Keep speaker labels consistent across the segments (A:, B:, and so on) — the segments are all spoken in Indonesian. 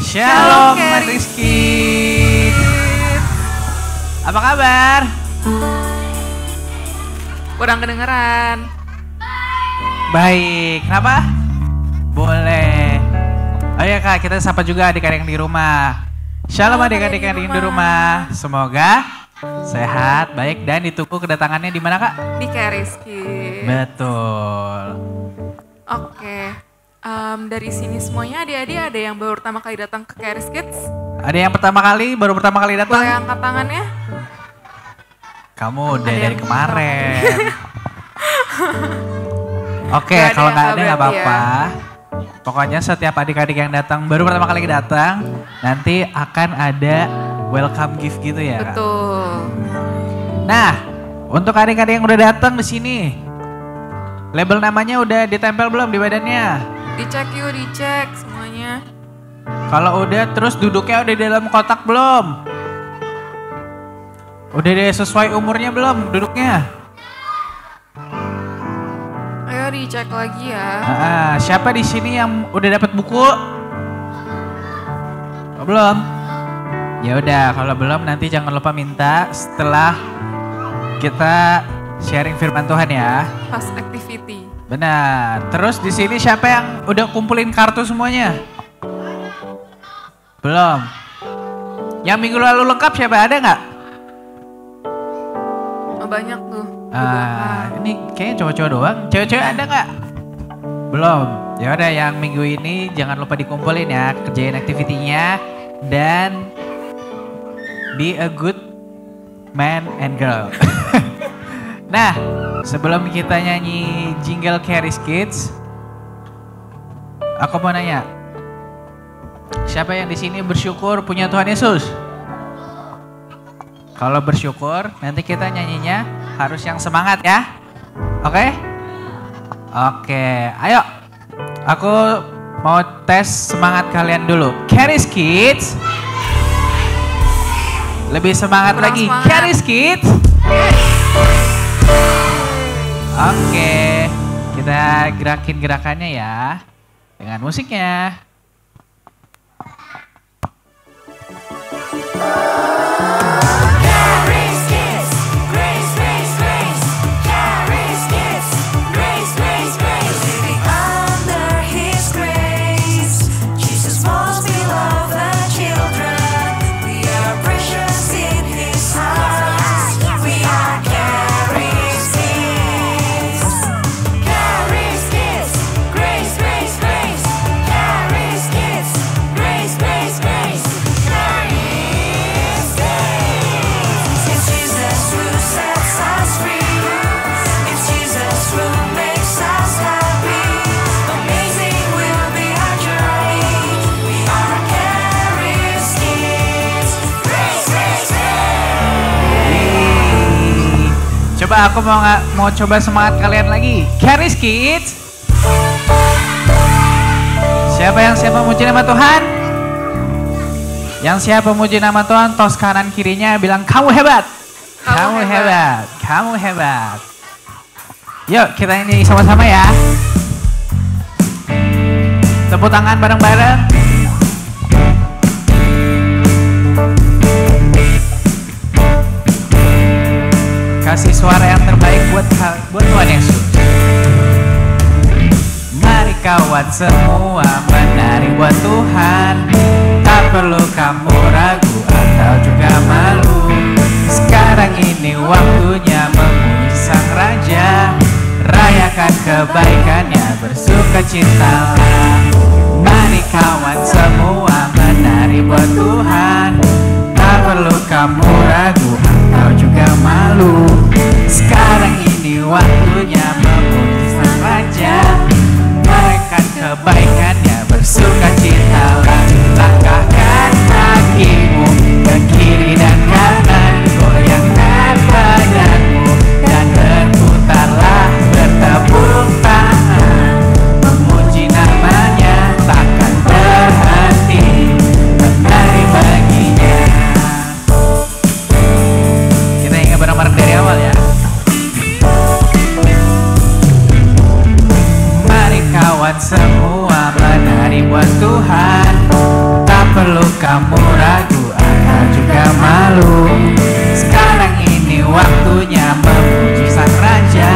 A: Shalom Rizky. Apa kabar?
B: Kurang kedengeran.
A: Baik, kenapa? Boleh. Oh ya Kak, kita sapa juga adik-adik yang di rumah. Shalom adik-adik yang di rumah. Semoga sehat, baik dan ditunggu kedatangannya di mana Kak?
B: Di Rizky.
A: Betul.
B: Oke. Dari sini semuanya adik-adik ada yang baru pertama kali datang ke Caris Kids?
A: Ada yang baru pertama kali datang?
B: Boleh angkat tangannya?
A: Kamu udah dari kemarin. Oke,
B: Gak ada
A: kalau
B: yang
A: nggak ada nggak
B: berarti
A: apa-apa. Pokoknya setiap adik-adik yang datang baru pertama kali datang, nanti akan ada welcome gift gitu ya.
B: Betul.
A: Nah, untuk adik-adik yang udah datang di sini, label namanya udah ditempel belum di badannya?
B: Dicek yuk, dicek semuanya.
A: Kalau udah, terus duduknya udah di dalam kotak belum? Udah sesuai umurnya belum duduknya?
B: Ayo dicek lagi ya.
A: Siapa di sini yang udah dapat buku? Oh, belum? Ya udah, kalau belum nanti jangan lupa minta setelah kita sharing firman Tuhan ya.
B: Pas activity.
A: Benar. Terus di sini siapa yang udah kumpulin kartu semuanya? Belum. Yang minggu lalu lengkap siapa, ada nggak?
B: Oh, banyak tuh.
A: Ini kayaknya cowok-cowok doang. Cewek-cewek ada nggak? Belum. Ya udah, yang minggu ini jangan lupa dikumpulin ya, kerjain aktivitinya dan be a good man and girl. Nah, sebelum kita nyanyi jingle Caris Kids, aku mau nanya, siapa yang di sini bersyukur punya Tuhan Yesus? Kalau bersyukur, nanti kita nyanyinya harus yang semangat ya. Oke? Oke, ayo. Aku mau tes semangat kalian dulu. Caris Kids. Lebih semangat
B: Kurang
A: lagi.
B: Semangat.
A: Caris Kids. Oke, kita gerakin gerakannya ya dengan musiknya. Coba aku mau coba semangat kalian lagi. Caris Kids. Siapa yang siap memuji nama Tuhan? Yang siap memuji nama Tuhan, tos kanan kirinya bilang kamu hebat. Kamu hebat. Kamu hebat. Yuk kita nyanyi sama-sama ya. Tepuk tangan bareng-bareng. Kasih suara yang terbaik buat Tuhan Yesus. Mari kawan semua menari buat Tuhan. Tak perlu kamu ragu atau juga malu. Sekarang ini waktunya memuji Sang Raja. Rayakan kebaikannya, bersukacitalah. Mari kawan semua menari buat Tuhan. Tak perlu kamu ragu atau juga malu. Sekarang ini waktunya memuji Sang Raja. Rayakan kebaikan kamu ragu atau juga malu. Sekarang ini waktunya memuji sang raja.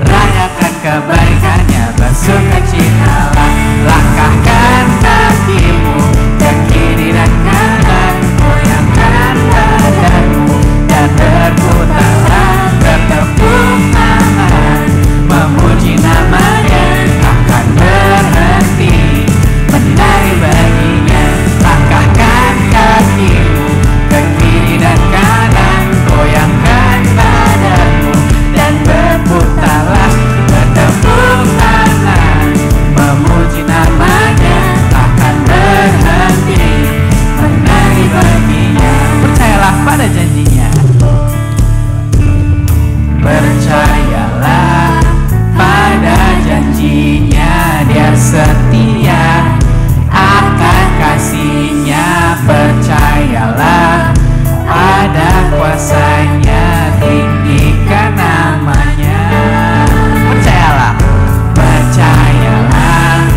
A: Rayakan kebaikannya, bersukacitalah. Langkahkan kakimu ke kiri dan kanan, goyangkan badanmu dan berputarlah, bertepuk tangan, memuji namanya, takkan berhenti menari baginya. Langkahkan kakimu ke kiri dan kanan, goyangkan badanmu dan berputarlah, bertepuk tangan, memuji namanya, takkan berhenti menari baginya. Percayalah pada janjinya, percayalah pada janjinya, dia setia akan kasihnya. Percayalah pada kuasanya, tinggikan namanya. Percayalah, percayalah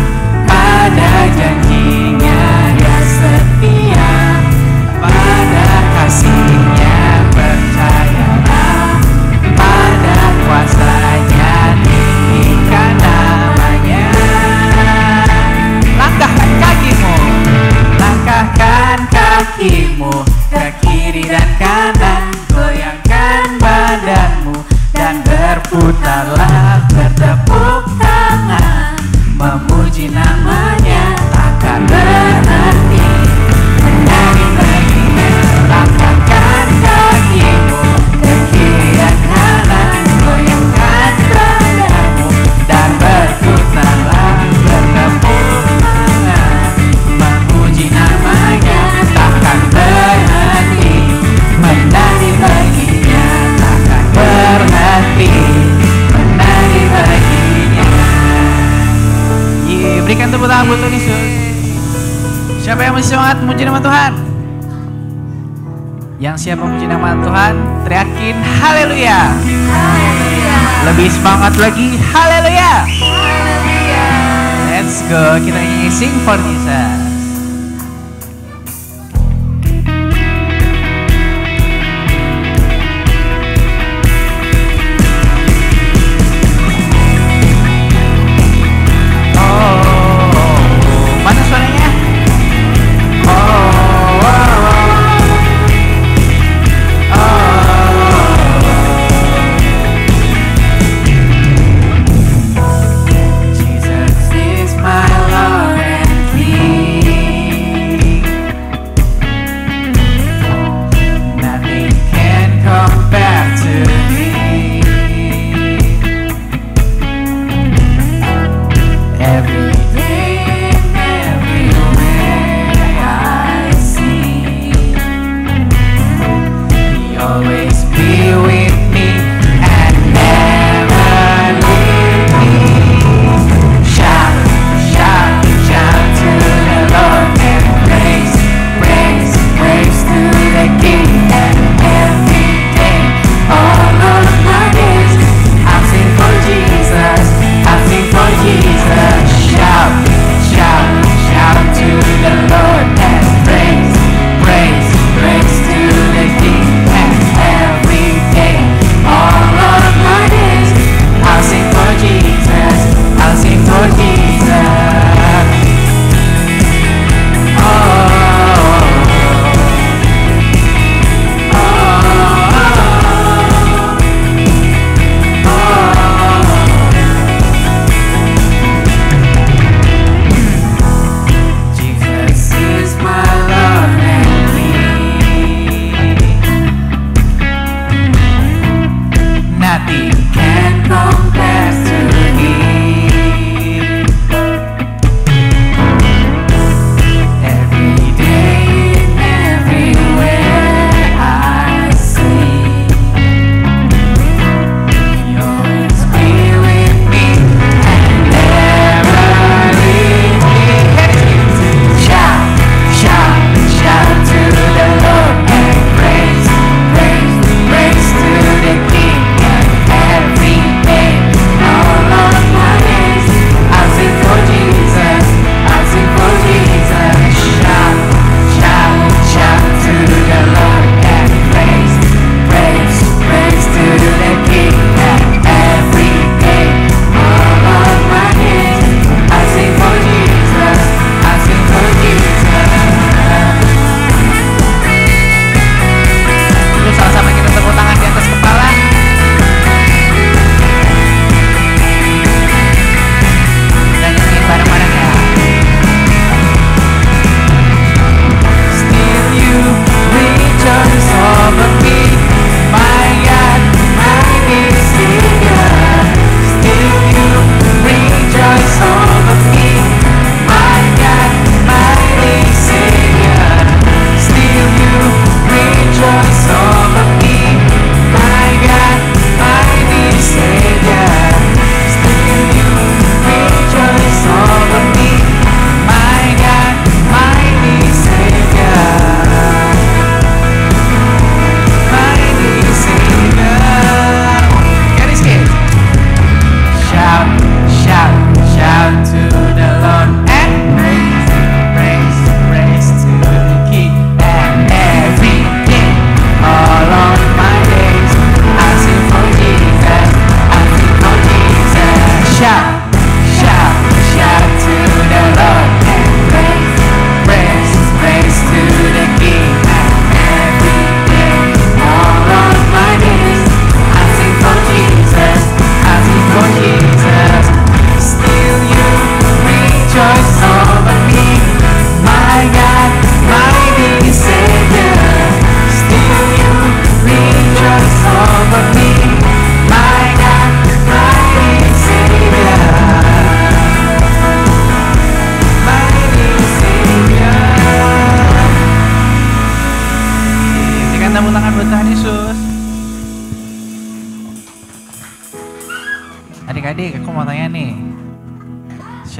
A: pada janjinya, dia setia pada kasihnya. Percayalah pada kuasanya, tinggikan namanya. Langkahkan kakimu, langkahkan kakimu ke kiri dan kanan, goyangkan badanmu dan berputarlah, bertepuk tangan, memuji namanya, takkan berhenti menari baginya. Langkahkan kakimu ke kiri dan kanan, goyangkan badanmu dan berputarlah, bertepuk tangan, memuji namanya, takkan berhenti menari baginya, takkan berhenti menari baginya. Berikan tepuk tangan buat Tuhan Yesus. Siapa yang masih semangat memuji nama Tuhan? Yang siap memuji nama Tuhan, teriakin haleluya. Lebih semangat lagi, haleluya. Let's go, kita nyanyi Sing for Jesus. Mana suaranya? Jesus is my Lord and King.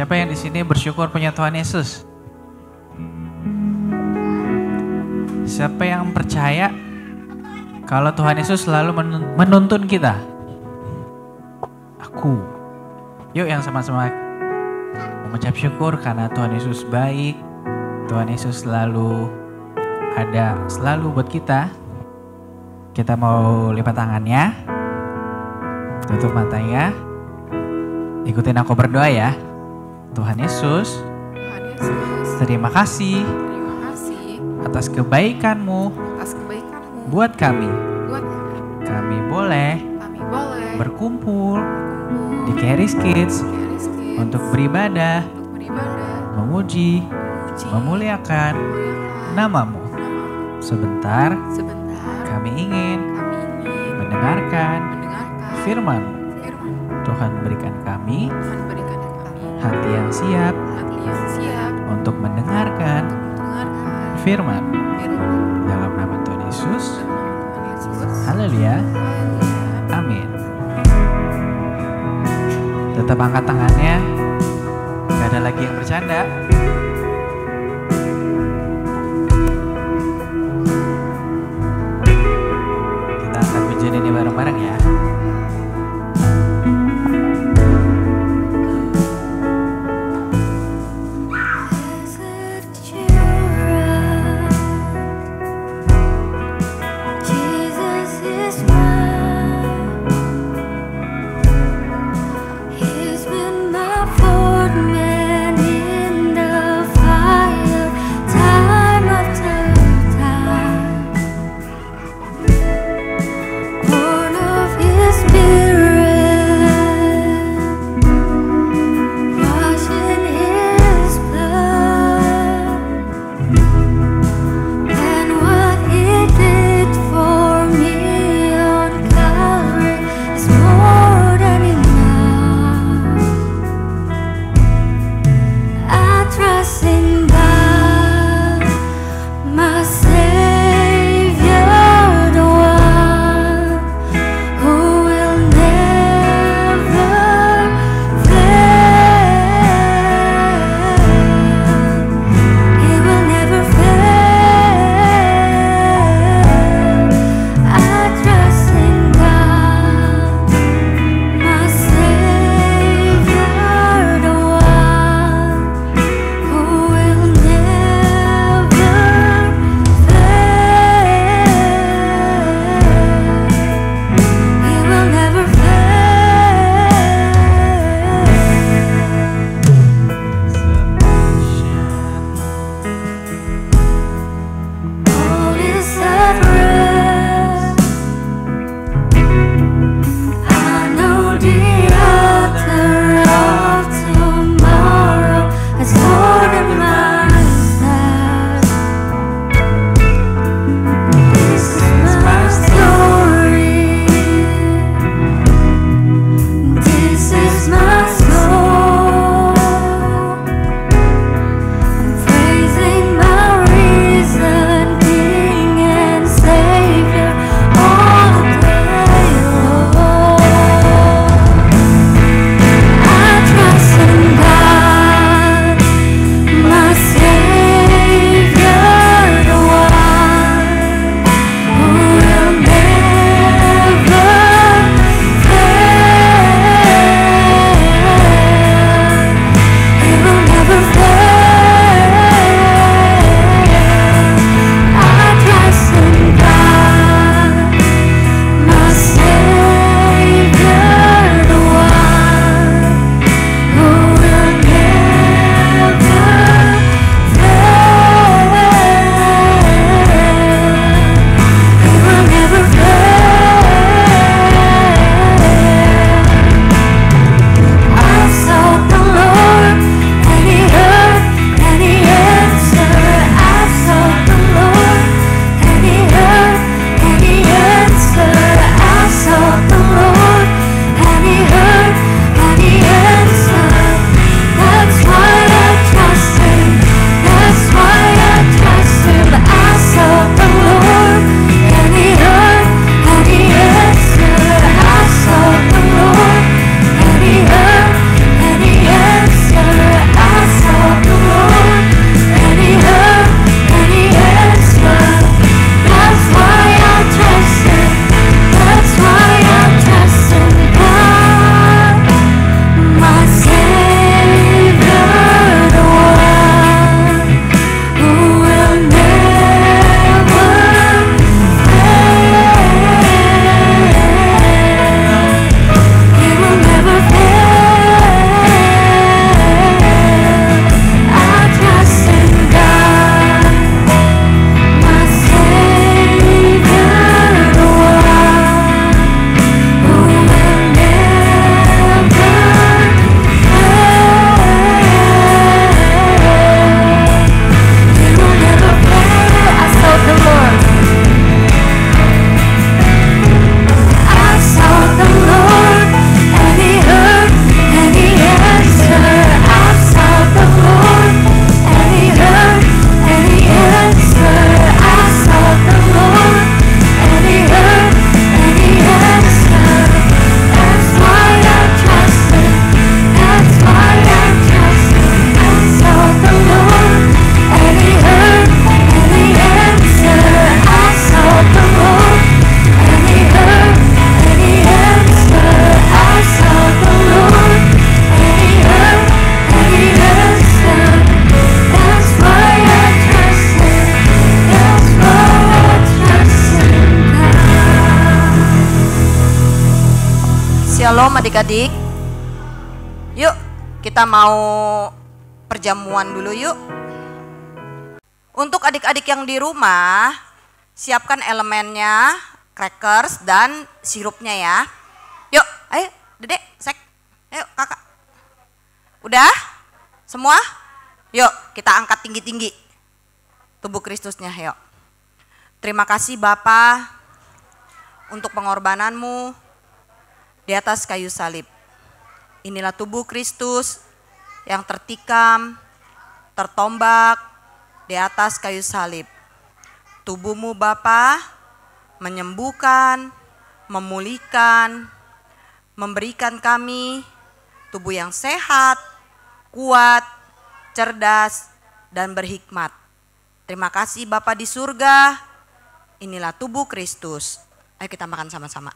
A: Siapa yang di sini bersyukur punya Tuhan Yesus? Siapa yang percaya kalau Tuhan Yesus selalu menuntun kita? Aku. Yuk yang sama-sama mengucap syukur karena Tuhan Yesus baik. Tuhan Yesus selalu ada, selalu buat kita. Kita mau lipat tangannya. Tutup matanya. Ikutin aku berdoa ya. Tuhan Yesus, terima kasih atas kebaikan-Mu buat kami. Kami boleh berkumpul di Charis Kids untuk beribadah, memuji, memuliakan nama-Mu. Sebentar, kami ingin mendengarkan firman-Mu. Tuhan berikan kami hati yang siap untuk mendengarkan firman dalam nama Tuhan Yesus. Haleluya. Amin. Tetap angkat tangannya. Gak ada lagi yang bercanda. Kita akan pujian ini bareng-bareng ya.
C: Man in the Shalom adik-adik. Yuk kita mau perjamuan dulu yuk. Untuk adik-adik yang di rumah, siapkan elemennya, crackers dan sirupnya ya. Yuk, ayo dedek, sek, ayo kakak. Udah? Semua? Yuk kita angkat tinggi-tinggi tubuh Kristusnya, yuk. Terima kasih Bapa untuk pengorbananmu di atas kayu salib. Inilah tubuh Kristus yang tertikam, tertombak di atas kayu salib. Tubuhmu Bapa menyembuhkan, memulihkan, memberikan kami tubuh yang sehat, kuat, cerdas, dan berhikmat. Terima kasih Bapa di surga, inilah tubuh Kristus. Ayo kita makan sama-sama.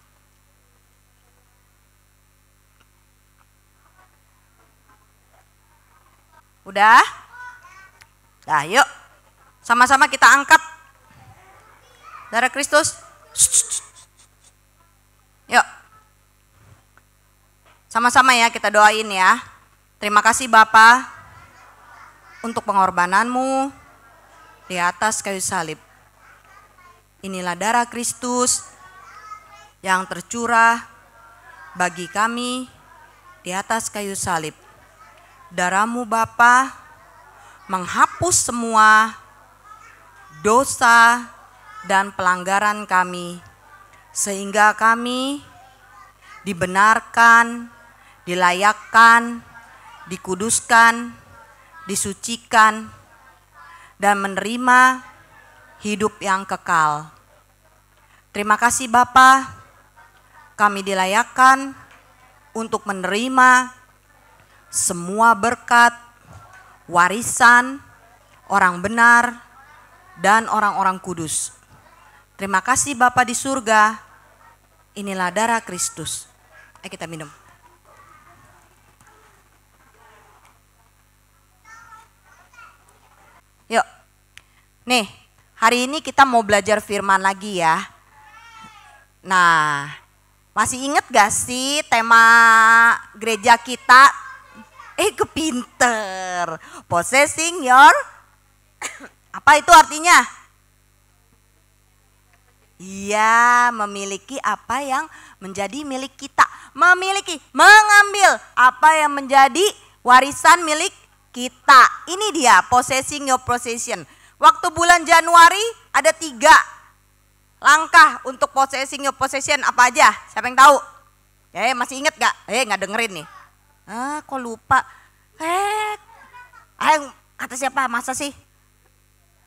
C: Udah? Nah yuk, sama-sama kita angkat darah Kristus. Yuk, sama-sama ya kita doain ya. Terima kasih Bapa untuk pengorbananmu di atas kayu salib. Inilah darah Kristus yang tercurah bagi kami di atas kayu salib. Darah-Mu Bapa menghapus semua dosa dan pelanggaran kami, sehingga kami dibenarkan, dilayakkan, dikuduskan, disucikan, dan menerima hidup yang kekal. Terima kasih Bapa, kami dilayakkan untuk menerima semua berkat, warisan, orang benar, dan orang-orang kudus. Terima kasih Bapa di surga, inilah darah Kristus. Ayo kita minum. Yuk, nih hari ini kita mau belajar firman lagi ya. Nah, masih inget gak sih tema gereja kita? Kepinter, possessing your, apa itu artinya? Iya, memiliki apa yang menjadi milik kita. Memiliki, mengambil apa yang menjadi warisan milik kita. Ini dia, possessing your possession. Waktu bulan Januari ada 3 langkah untuk possessing your possession, apa aja? Siapa yang tahu? Masih inget gak? Gak dengerin nih. Kok lupa? Ayo, kata siapa? Masa sih?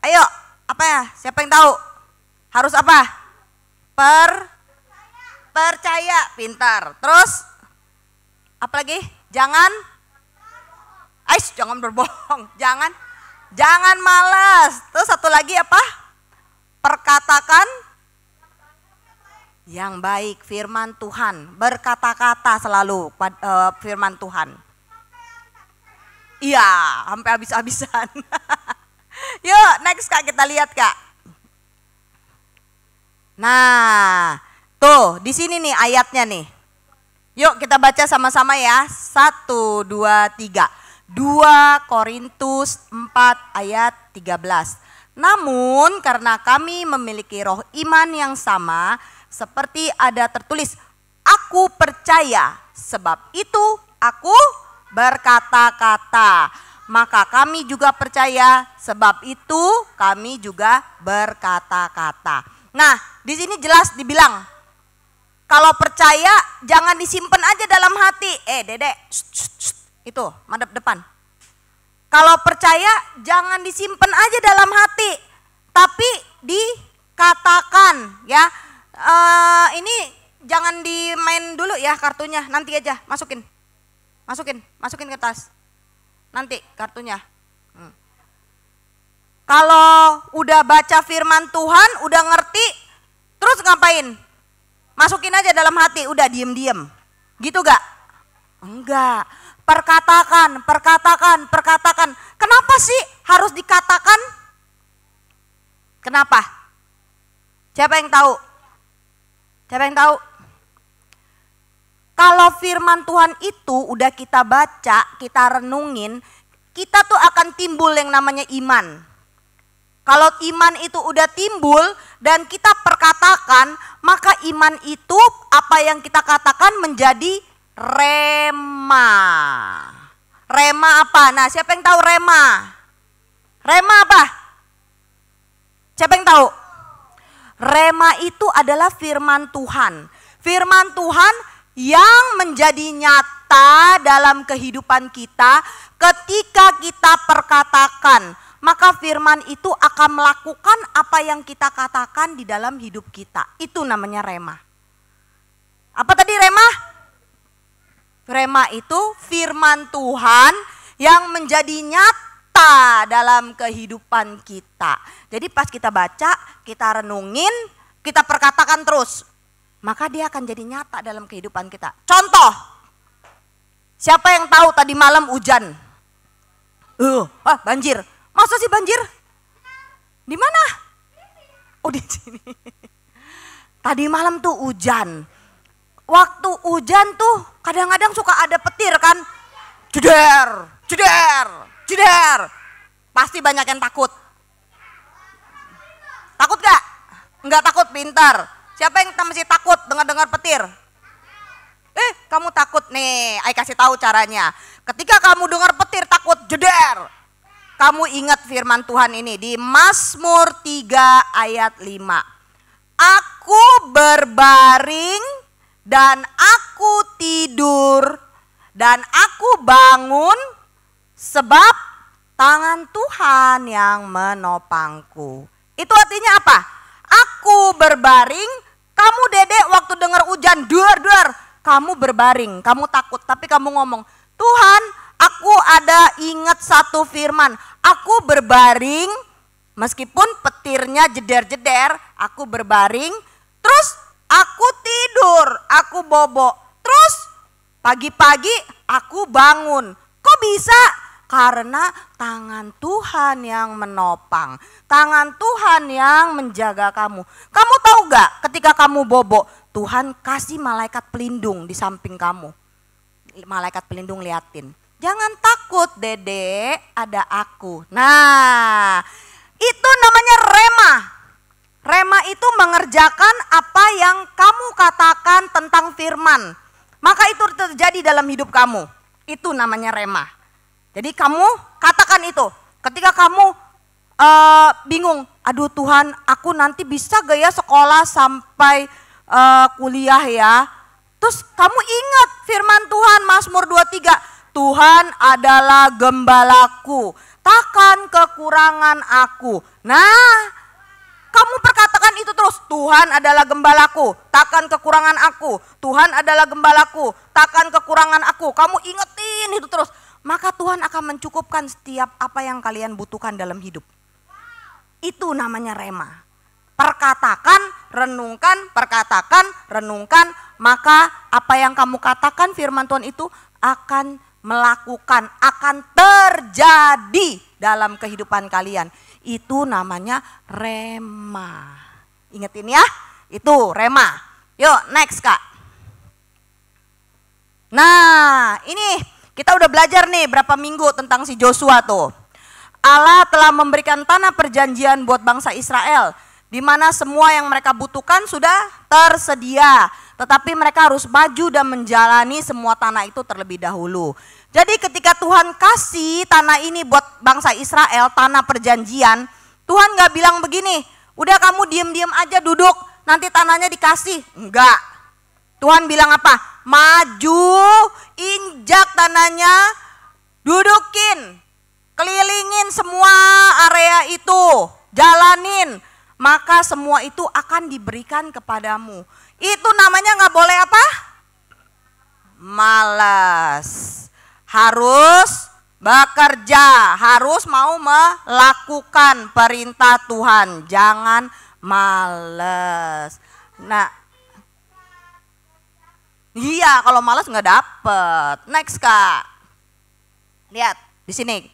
C: Ayo, apa ya? Siapa yang tahu? Harus apa? Percaya, pintar. Terus, apa lagi? Jangan berbohong. Jangan malas. Terus satu lagi apa? Perkatakan yang baik, firman Tuhan, berkata-kata selalu firman Tuhan. Iya, sampai habis-habisan. Yuk, next Kak, kita lihat Kak. Nah, tuh di sini nih ayatnya nih. Yuk kita baca sama-sama ya. 1, 2, 3. 2 Korintus 4 ayat 13. Namun karena kami memiliki roh iman yang sama, seperti ada tertulis, aku percaya, sebab itu aku berkata-kata. Maka kami juga percaya, sebab itu kami juga berkata-kata. Nah, di sini jelas dibilang, kalau percaya jangan disimpan aja dalam hati. Dedek, itu madep depan. Kalau percaya jangan disimpan aja dalam hati, tapi dikatakan ya. Ini jangan dimain dulu ya kartunya, nanti aja masukin ke tas, nanti kartunya. Kalau udah baca firman Tuhan, udah ngerti, terus ngapain? Masukin aja dalam hati, udah diem-diem, gitu gak? Enggak, perkatakan. Kenapa sih harus dikatakan? Kenapa? Siapa yang tahu? Kalau firman Tuhan itu udah kita baca, kita renungin, kita tuh akan timbul yang namanya iman. Kalau iman itu udah timbul dan kita perkatakan, maka iman itu apa yang kita katakan menjadi rema. Rema apa? Nah, siapa yang tahu rema? Rema apa? Siapa yang tahu? Rema itu adalah firman Tuhan. Firman Tuhan yang menjadi nyata dalam kehidupan kita ketika kita perkatakan. Maka firman itu akan melakukan apa yang kita katakan di dalam hidup kita. Itu namanya rema. Apa tadi rema? Rema itu firman Tuhan yang menjadi nyata dalam kehidupan kita. Jadi pas kita baca, kita renungin, kita perkatakan terus. Maka dia akan jadi nyata dalam kehidupan kita. Contoh, siapa yang tahu tadi malam hujan? Banjir. Masa sih banjir? Di mana? Oh, di sini. Tadi malam tuh hujan. Waktu hujan tuh kadang-kadang suka ada petir kan? Jeder, jeder, jeder. Pasti banyak yang takut. Takut gak? Enggak takut, pintar. Siapa yang masih takut dengar-dengar petir? Kamu takut nih, Ai kasih tahu caranya. Ketika kamu dengar petir takut, jeder. Kamu ingat firman Tuhan ini di Mazmur 3 ayat 5. Aku berbaring dan aku tidur dan aku bangun sebab tangan Tuhan yang menopangku. Itu artinya apa? Aku berbaring, kamu dedek waktu dengar hujan, duar, kamu berbaring, kamu takut, tapi kamu ngomong, Tuhan, aku ada ingat satu firman, aku berbaring, meskipun petirnya jeder-jeder, aku berbaring, terus aku tidur, aku bobo, terus pagi-pagi aku bangun. Kok bisa? Karena tangan Tuhan yang menopang, tangan Tuhan yang menjaga kamu. Kamu tahu gak ketika kamu bobo, Tuhan kasih malaikat pelindung di samping kamu. Malaikat pelindung liatin. Jangan takut dedek, ada aku. Nah, itu namanya rema. Rema itu mengerjakan apa yang kamu katakan tentang firman. Maka itu terjadi dalam hidup kamu. Itu namanya rema. Jadi kamu katakan itu. Ketika kamu bingung, aduh Tuhan, aku nanti bisa gak ya sekolah sampai kuliah ya. Terus kamu ingat firman Tuhan Mazmur 23, Tuhan adalah gembalaku, takkan kekurangan aku. Nah, kamu perkatakan itu terus, Tuhan adalah gembalaku, takkan kekurangan aku. Tuhan adalah gembalaku, takkan kekurangan aku. Kamu ingetin itu terus, maka Tuhan akan mencukupkan setiap apa yang kalian butuhkan dalam hidup. Itu namanya rema. Perkatakan, renungkan, maka apa yang kamu katakan firman Tuhan itu akan melakukan, akan terjadi dalam kehidupan kalian. Itu namanya rema. Ingetin ya, itu rema. Yuk next Kak. Nah ini kita udah belajar nih berapa minggu tentang si Joshua tuh. Allah telah memberikan tanah perjanjian buat bangsa Israel, di mana semua yang mereka butuhkan sudah tersedia. Tetapi mereka harus maju dan menjalani semua tanah itu terlebih dahulu. Jadi ketika Tuhan kasih tanah ini buat bangsa Israel, tanah perjanjian, Tuhan gak bilang begini, udah kamu diem-diem aja duduk, nanti tanahnya dikasih. Enggak. Tuhan bilang apa? Maju, injak tanahnya, dudukin, kelilingin semua area itu, jalanin. Maka semua itu akan diberikan kepadamu. Itu namanya gak boleh apa? Malas. Harus bekerja, harus mau melakukan perintah Tuhan. Jangan males. Nah, iya kalau males gak dapet. Next Kak. Lihat di sini.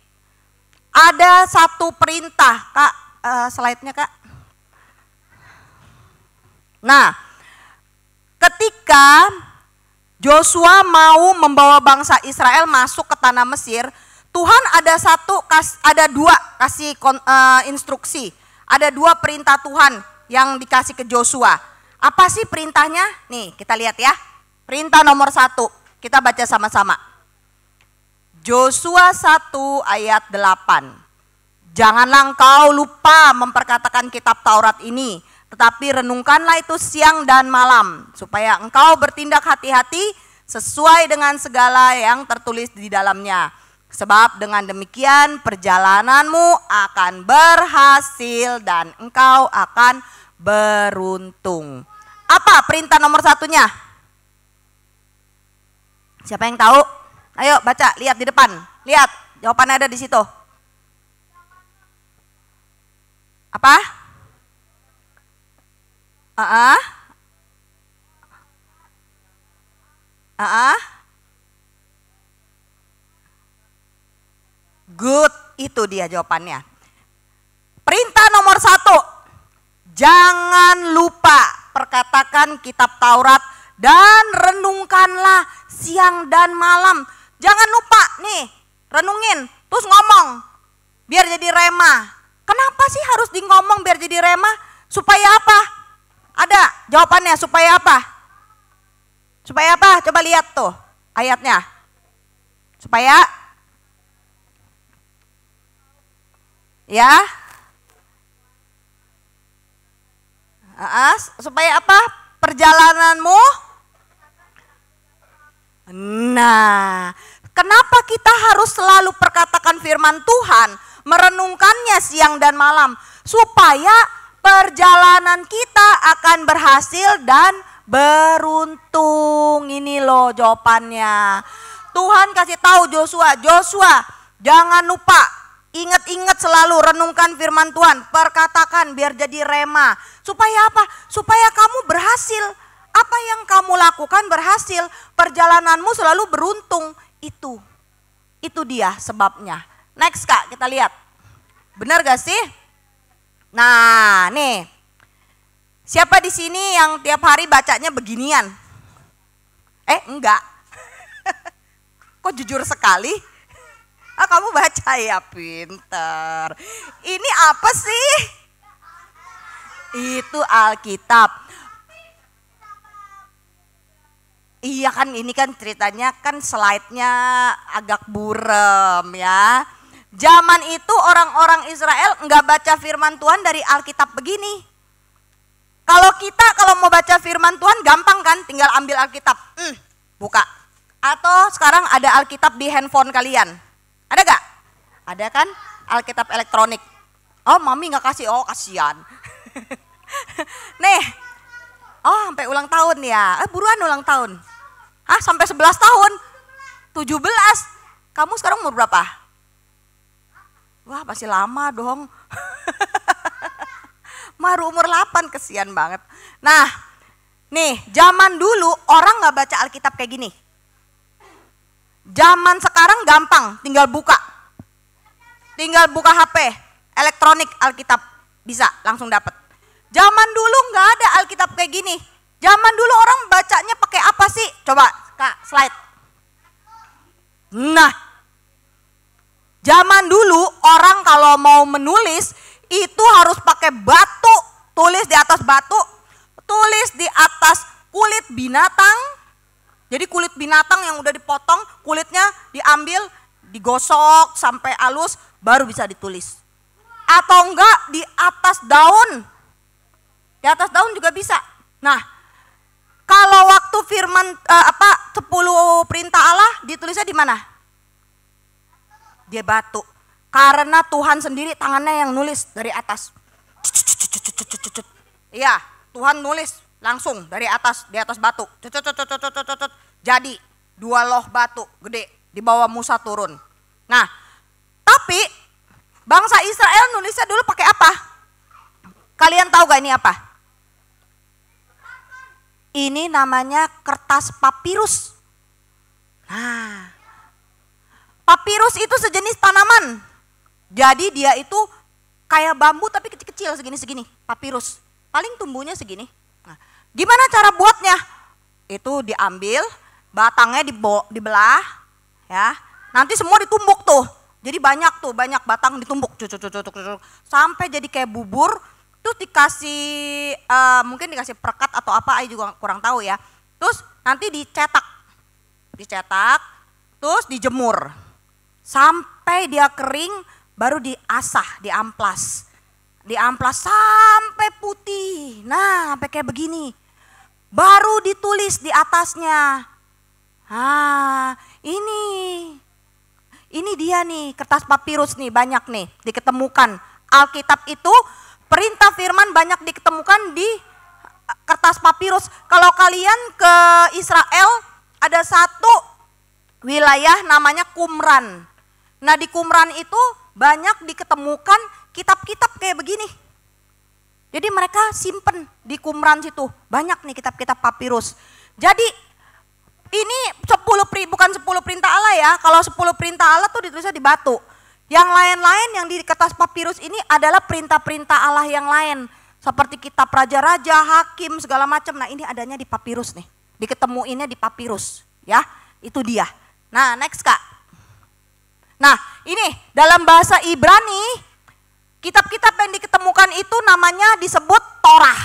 C: Ada satu perintah Kak, slide-nya Kak. Nah, ketika Joshua mau membawa bangsa Israel masuk ke tanah Mesir, Tuhan ada dua kasih instruksi. Ada dua perintah Tuhan yang dikasih ke Joshua. Apa sih perintahnya? Nih kita lihat ya. Perintah nomor 1, kita baca sama-sama. Joshua 1 ayat 8. Janganlah engkau lupa memperkatakan kitab Taurat ini, tetapi renungkanlah itu siang dan malam, supaya engkau bertindak hati-hati sesuai dengan segala yang tertulis di dalamnya. Sebab dengan demikian perjalananmu akan berhasil dan engkau akan beruntung. Apa perintah nomor 1-nya? Siapa yang tahu? Ayo baca, lihat di depan. Lihat, jawabannya ada di situ. Apa? Good, itu dia jawabannya. Perintah nomor 1, jangan lupa perkatakan kitab Taurat dan renungkanlah siang dan malam. Jangan lupa nih, renungin, terus ngomong, biar jadi rema. Kenapa sih harus di ngomong biar jadi rema? Supaya apa? Ada jawabannya, supaya apa? Supaya apa? Coba lihat tuh ayatnya. Supaya ya, supaya apa? Perjalananmu. Nah, kenapa kita harus selalu perkatakan firman Tuhan, merenungkannya siang dan malam? Supaya perjalanan kita akan berhasil dan beruntung. Ini loh jawabannya. Tuhan kasih tahu Joshua, jangan lupa, ingat-ingat selalu, renungkan firman Tuhan, perkatakan biar jadi rema. Supaya apa? Supaya kamu berhasil. Apa yang kamu lakukan berhasil, perjalananmu selalu beruntung. Itu dia sebabnya. Next Kak, kita lihat. Benar gak sih? Nah, nih. Siapa di sini yang tiap hari bacanya beginian? Enggak. Kok jujur sekali? Kamu baca ya, pinter. Ini apa sih? Itu Alkitab. Iya kan, ini kan ceritanya kan slide-nya agak burem ya. Zaman itu orang-orang Israel enggak baca firman Tuhan dari Alkitab begini. Kalau mau baca firman Tuhan gampang kan, tinggal ambil Alkitab, buka. Atau sekarang ada Alkitab di handphone kalian. Ada gak? Ada kan Alkitab elektronik. Oh mami gak kasih, oh kasihan. Nih, oh sampai ulang tahun ya, buruan ulang tahun. Sampai 11 tahun, 17. Kamu sekarang umur berapa? Wah masih lama dong. Baru umur 8, kesian banget. Nah, nih zaman dulu orang gak baca Alkitab kayak gini. Zaman sekarang gampang, tinggal buka HP, elektronik Alkitab, bisa langsung dapat. Zaman dulu nggak ada Alkitab kayak gini. Zaman dulu orang bacanya pakai apa sih? Coba Kak, slide. Nah, zaman dulu orang kalau mau menulis itu harus pakai batu, tulis di atas batu, tulis di atas kulit binatang. Jadi kulit binatang yang udah dipotong, kulitnya diambil, digosok sampai halus, baru bisa ditulis. Atau enggak di atas daun. Di atas daun juga bisa. Nah, kalau waktu firman 10 perintah Allah ditulisnya di mana? Di batu. Karena Tuhan sendiri tangannya yang nulis dari atas. Iya, Tuhan nulis langsung dari atas, di atas batu. Jadi 2 loh batu gede di bawah Musa turun. Nah, tapi bangsa Israel nulisnya dulu pakai apa? Kalian tahu gak ini apa? Ini namanya kertas papirus. Nah, papirus itu sejenis tanaman. Jadi dia itu kayak bambu tapi kecil-kecil segini-segini, papirus. Paling tumbuhnya segini. Nah, gimana cara buatnya? Itu diambil, batangnya dibelah, ya. Nanti semua ditumbuk tuh. Jadi banyak batang ditumbuk, sampai jadi kayak bubur. Terus dikasih, mungkin dikasih perekat atau apa, Ai juga kurang tahu ya. Terus nanti dicetak, terus dijemur. Sampai dia kering, baru diasah, diamplas sampai putih. Nah, sampai kayak begini. Baru ditulis di atasnya. Ini dia nih, kertas papirus nih, banyak nih diketemukan. Alkitab itu perintah firman banyak diketemukan di kertas papirus. Kalau kalian ke Israel, ada satu wilayah namanya Qumran. Nah, di Qumran itu banyak diketemukan kitab-kitab kayak begini. Jadi mereka simpen di Qumran situ, banyak nih kitab-kitab papirus. Jadi ini bukan 10 perintah Allah ya. Kalau 10 perintah Allah tuh ditulisnya di batu. Yang lain-lain yang di kertas papirus ini adalah perintah-perintah Allah yang lain. Seperti kitab raja-raja, hakim, segala macam. Nah, ini adanya di papirus nih. Diketemuinnya di papirus, ya. Itu dia. Nah, next Kak. Nah, ini dalam bahasa Ibrani, kitab-kitab yang diketemukan itu namanya disebut Torah.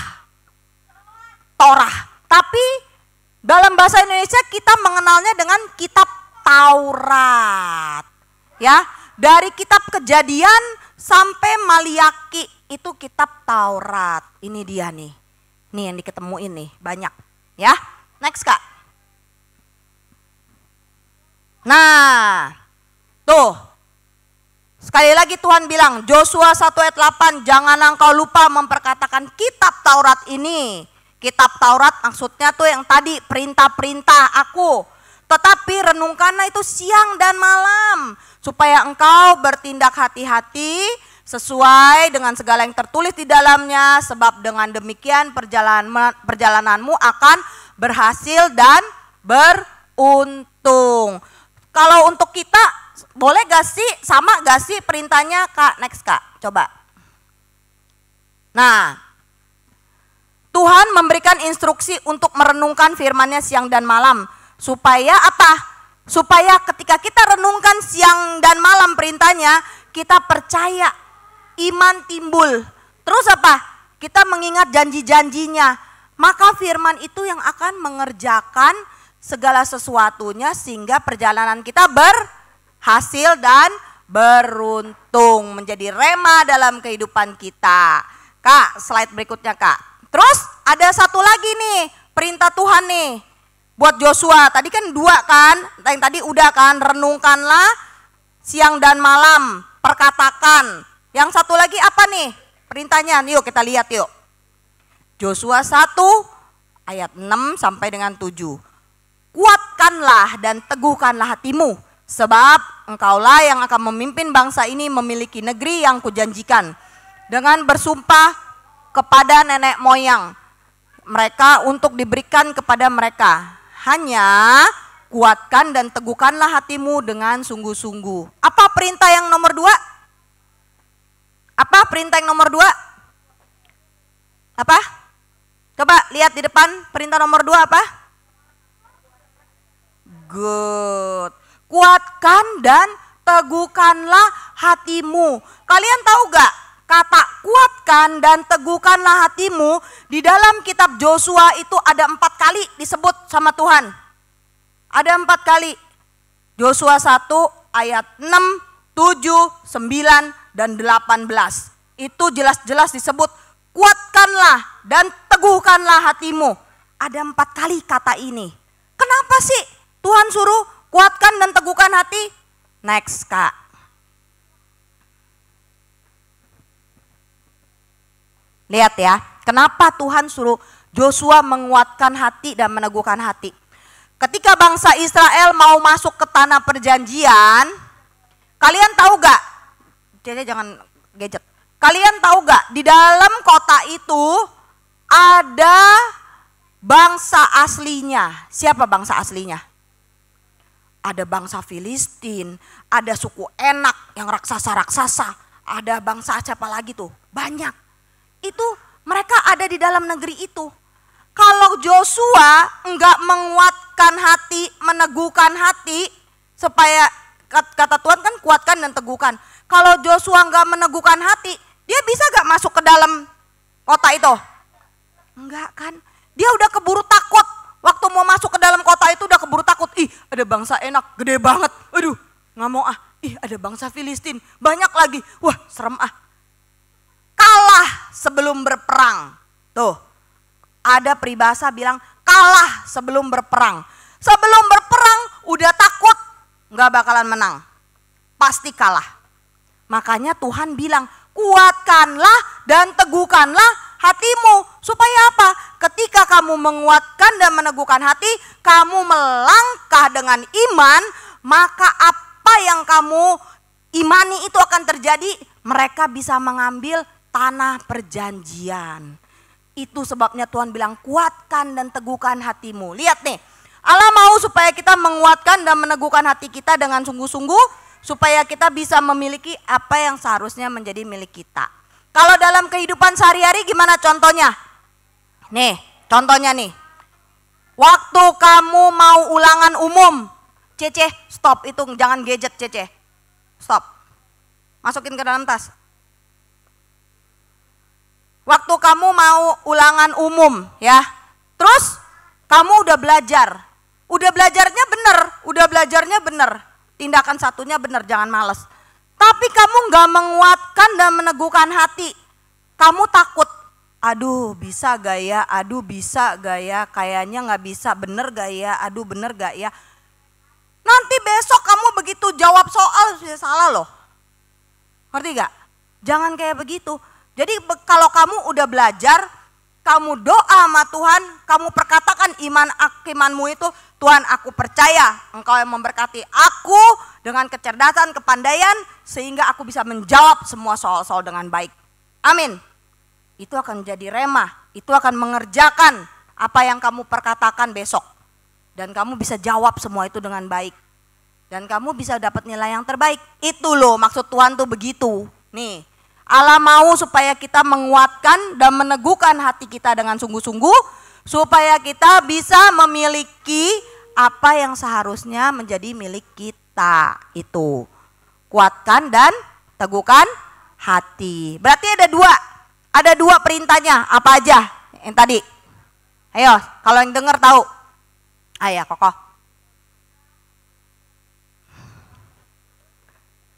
C: Tapi dalam bahasa Indonesia kita mengenalnya dengan kitab Taurat. Ya, dari kitab Kejadian sampai Maliaki itu kitab Taurat. Ini dia nih. Nih yang diketemuin nih, banyak. Ya, next Kak. Nah, tuh. Sekali lagi Tuhan bilang, Joshua 1 ayat 8, jangan engkau lupa memperkatakan kitab Taurat ini. Kitab Taurat maksudnya tuh yang tadi perintah-perintah aku. Tetapi renungkanlah itu siang dan malam. Supaya engkau bertindak hati-hati sesuai dengan segala yang tertulis di dalamnya. Sebab dengan demikian perjalananmu akan berhasil dan beruntung. Kalau untuk kita boleh gak sih, sama gak sih perintahnya Kak? Next Kak, coba. Nah, Tuhan memberikan instruksi untuk merenungkan firman-Nya siang dan malam. Supaya apa? Supaya ketika kita renungkan siang dan malam perintahnya, kita percaya, iman timbul. Terus apa? Kita mengingat janji-janjinya. Maka firman itu yang akan mengerjakan segala sesuatunya sehingga perjalanan kita berhasil dan beruntung. Menjadi rema dalam kehidupan kita. Kak, slide berikutnya Kak. Terus ada satu lagi nih perintah Tuhan nih buat Joshua. Tadi kan 2 kan, yang tadi udah kan, renungkanlah siang dan malam, perkatakan. Yang satu lagi apa nih perintahnya? Yuk kita lihat yuk. Joshua 1 ayat 6 sampai dengan 7. Kuatkanlah dan teguhkanlah hatimu, sebab engkaulah yang akan memimpin bangsa ini memiliki negeri yang kujanjikan. Dengan bersumpah kepada nenek moyang mereka untuk diberikan kepada mereka. Hanya kuatkan dan teguhkanlah hatimu dengan sungguh-sungguh. Apa perintah yang nomor 2? Apa perintah yang nomor 2? Apa? Coba lihat di depan, perintah nomor 2 apa? Good. Kuatkan dan teguhkanlah hatimu. Kalian tahu gak? Kata kuatkan dan teguhkanlah hatimu di dalam kitab Joshua itu ada 4 kali disebut sama Tuhan. Ada 4 kali. Joshua 1 ayat 6, 7, 9, dan 18. Itu jelas-jelas disebut kuatkanlah dan teguhkanlah hatimu. Ada 4 kali kata ini. Kenapa sih Tuhan suruh kuatkan dan teguhkan hati? Next Kak. Lihat ya, kenapa Tuhan suruh Joshua menguatkan hati dan meneguhkan hati. Ketika bangsa Israel mau masuk ke tanah perjanjian, kalian tahu gak? Jangan gadget. Kalian tahu gak, di dalam kota itu ada bangsa aslinya. Siapa bangsa aslinya? Ada bangsa Filistin, ada suku Enak yang raksasa-raksasa, ada bangsa siapa lagi tuh? Banyak. Itu mereka ada di dalam negeri itu. Kalau Joshua enggak menguatkan kuatkan hati, meneguhkan hati, supaya kata Tuhan kan kuatkan dan teguhkan. Kalau Joshua nggak meneguhkan hati, dia bisa gak masuk ke dalam kota itu? Enggak kan, dia udah keburu takut. Waktu mau masuk ke dalam kota itu udah keburu takut. Ih, ada bangsa enak, gede banget. Aduh, nggak mau ah. Ih, ada bangsa Filistin, banyak lagi. Wah, serem ah. Kalah sebelum berperang. Tuh, ada peribahasa bilang kalah sebelum berperang. Sebelum berperang udah takut, nggak bakalan menang. Pasti kalah. Makanya Tuhan bilang, kuatkanlah dan teguhkanlah hatimu. Supaya apa? Ketika kamu menguatkan dan meneguhkan hati, kamu melangkah dengan iman, maka apa yang kamu imani itu akan terjadi. Mereka bisa mengambil tanah perjanjian. Itu sebabnya Tuhan bilang kuatkan dan teguhkan hatimu. Lihat nih, Allah mau supaya kita menguatkan dan meneguhkan hati kita dengan sungguh-sungguh, supaya kita bisa memiliki apa yang seharusnya menjadi milik kita. Kalau dalam kehidupan sehari-hari gimana contohnya? Nih, contohnya nih. Waktu kamu mau ulangan umum, Cece, stop, itu jangan gadget Cece. Stop. Masukin ke dalam tas. Waktu kamu mau ulangan umum ya. Terus kamu udah belajar. Udah belajarnya bener. Tindakan satunya benar, jangan males. Tapi kamu gak menguatkan dan meneguhkan hati. Kamu takut, aduh bisa gak ya, kayaknya gak bisa, bener gak ya, bener gak ya. Nanti besok kamu begitu jawab soal sudah salah loh. Ngerti gak? Jangan kayak begitu. Jadi kalau kamu udah belajar, kamu doa sama Tuhan, kamu perkatakan imanmu itu, Tuhan aku percaya Engkau yang memberkati aku dengan kecerdasan, kepandaian, sehingga aku bisa menjawab semua soal-soal dengan baik. Amin. Itu akan jadi remah, itu akan mengerjakan apa yang kamu perkatakan besok. Dan kamu bisa jawab semua itu dengan baik. Dan kamu bisa dapat nilai yang terbaik. Itu loh maksud Tuhan tuh begitu. Nih, Allah mau supaya kita menguatkan dan meneguhkan hati kita dengan sungguh-sungguh, supaya kita bisa memiliki apa yang seharusnya menjadi milik kita. Itu kuatkan dan teguhkan hati. Berarti ada dua perintahnya. Apa aja yang tadi? Ayo, kalau yang dengar tahu. Ayo, kokoh.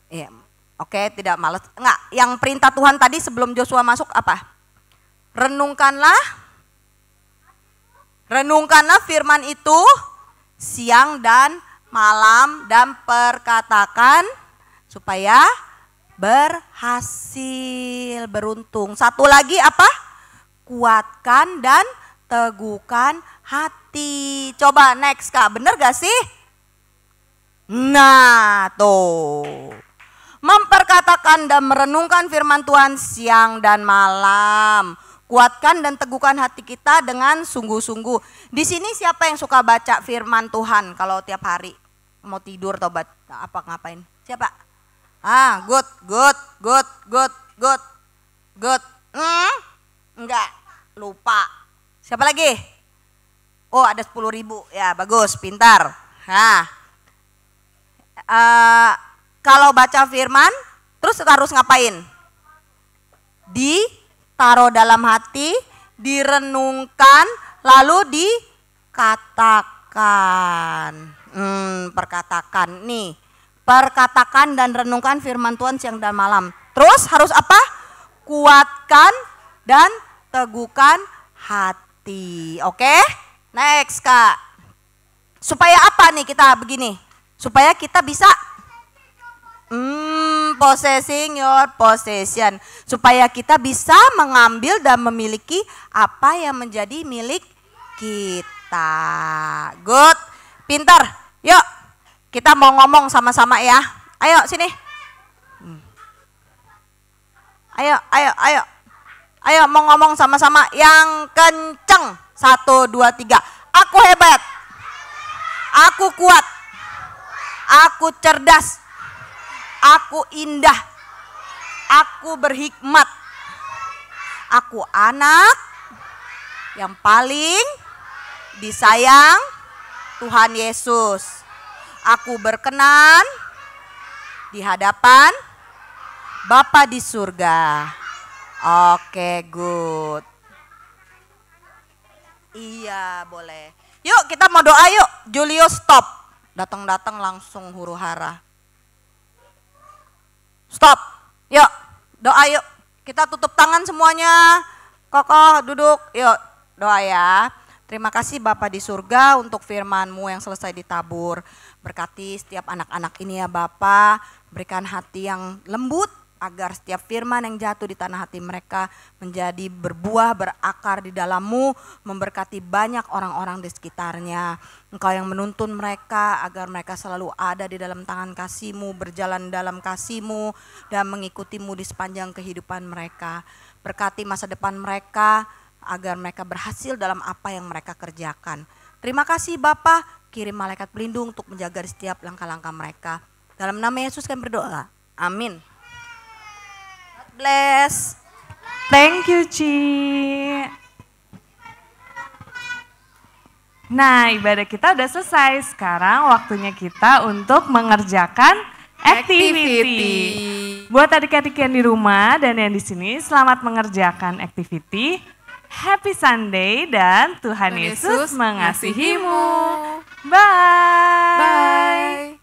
C: Iya, oke, tidak malas. Enggak, yang perintah Tuhan tadi sebelum Joshua masuk apa? Renungkanlah firman itu siang dan malam dan perkatakan supaya berhasil, beruntung. Satu lagi apa? Kuatkan dan teguhkan hati. Coba next Kak, bener gak sih? Nah tuh, memperkatakan dan merenungkan firman Tuhan siang dan malam. Kuatkan dan teguhkan hati kita dengan sungguh-sungguh. Di sini siapa yang suka baca firman Tuhan kalau tiap hari? Mau tidur atau apa ngapain? Siapa? Good. Enggak, lupa. Siapa lagi? Oh, ada 10.000. Ya, bagus, pintar. Kalau baca firman, terus harus ngapain? Ditaruh dalam hati, direnungkan, lalu dikatakan. Perkatakan nih. Perkatakan dan renungkan firman Tuhan siang dan malam. Terus harus apa? Kuatkan dan teguhkan hati. Oke? Next Kak. Supaya apa nih kita begini? Supaya kita bisa possessing your possession. Supaya kita bisa mengambil dan memiliki apa yang menjadi milik kita. Good. Pintar. Yuk. Kita mau ngomong sama-sama ya. Ayo sini. Ayo mau ngomong sama-sama yang kenceng. 1, 2, 3. Aku hebat. Aku kuat. Aku cerdas. Aku indah. Aku berhikmat. Aku anak yang paling disayang Tuhan Yesus. Aku berkenan di hadapan Bapa di surga. Oke, good. Iya, boleh. Yuk kita mau doa yuk. Julio stop. Datang-datang langsung huru hara. Stop. Yuk, doa yuk. Kita tutup tangan semuanya. Kokoh duduk. Yuk, doa ya. Terima kasih Bapa di surga untuk firman-Mu yang selesai ditabur. Berkati setiap anak-anak ini ya Bapa. Berikan hati yang lembut agar setiap firman yang jatuh di tanah hati mereka menjadi berbuah, berakar di dalam-Mu, memberkati banyak orang-orang di sekitarnya. Engkau yang menuntun mereka agar mereka selalu ada di dalam tangan kasih-Mu, berjalan dalam kasih-Mu, dan mengikuti-Mu di sepanjang kehidupan mereka. Berkati masa depan mereka agar mereka berhasil dalam apa yang mereka kerjakan. Terima kasih Bapa, kirim malaikat pelindung untuk menjaga di setiap langkah-langkah mereka. Dalam nama Yesus kami berdoa. Amin. God bless.
D: Thank you, Ci. Nah, ibadah kita udah selesai. Sekarang waktunya kita untuk mengerjakan activity. Buat adik-adik yang di rumah dan yang di sini, selamat mengerjakan activity. Happy Sunday dan Tuhan Yesus mengasihimu. Bye.
B: Bye.